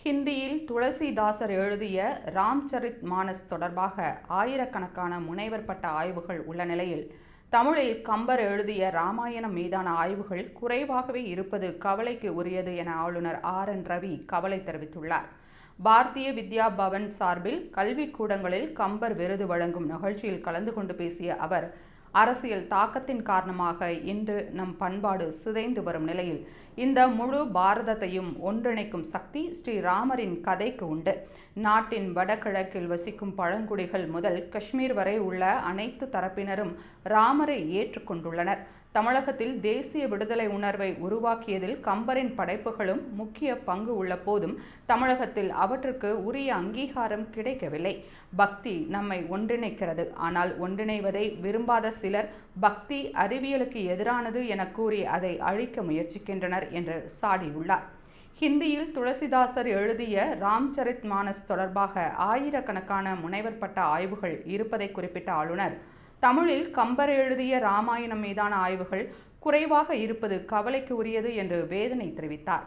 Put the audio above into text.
ஹிந்தியில் துளசிதாசர் எழுதிய ராம்சரித் மானஸ் தொடர்பாக ஆயிரக்கணக்கான முனைவர் பட்ட ஆய்வுகள் உள்ள நிலையில் தமிழில் கம்பர் எழுதிய ராமாயணம் மீதான ஆய்வுகள் குறைவாகவே இருப்பது கவலைக்கு உரியது என ஆளுநர் RN ரவி கவலை தெரிவித்துள்ளார். பாரதிய வித்யா பவன் சார்பில் கல்விக்கூடங்களில் கம்பர் விருது வழங்கும் நிகழ்ச்சியில் கலந்து கொண்டு பேசிய அவர், அரசியல் தாக்கத்தின் காரணமாக இன்று நம் பண்பாடு சிதைந்து வரும் நிலையில் இந்த முழு பாரதத்தையும் ஒன்றிணைக்கும் சக்தி ஸ்ரீராமரின் கதைக்கு உண்டு. நாட்டின் வடகிழக்கில் வசிக்கும் பழங்குடிகள் முதல் காஷ்மீர் வரை உள்ள அனைத்து தரப்பினரும் ராமரை ஏற்றுக்கொண்டுள்ளனர். தமிழகத்தில் தேசிய விடுதலை உணர்வை உருவாக்கியதில் கம்பரின் படைப்புகளும் முக்கிய பங்கு உள்ள போதும் தமிழகத்தில் அவற்றுக்கு உரிய அங்கீகாரம் கிடைக்கவில்லை. பக்தி நம்மை ஒன்றிணைக்கிறது. ஆனால் ஒன்றிணைவதை விரும்பாத சிலர் பக்தி அறிவியலுக்கு எதிரானது என கூறி அதை அழிக்க முயற்சிக்கின்றனர் என்று சாடியுள்ளார். ஹிந்தியில் துளசிதாசர் எழுதிய ராம்சரித் மானஸ் தொடர்பாக ஆயிரக்கணக்கான முனைவர் பட்ட ஆய்வுகள் இருப்பதை குறிப்பிட்ட ஆளுநர், தமிழில் கம்பர் எழுதிய ராமாயணம் மீதான ஆய்வுகள் குறைவாக இருப்பது கவலைக்கு உரியது என்று வேதனை தெரிவித்தார்.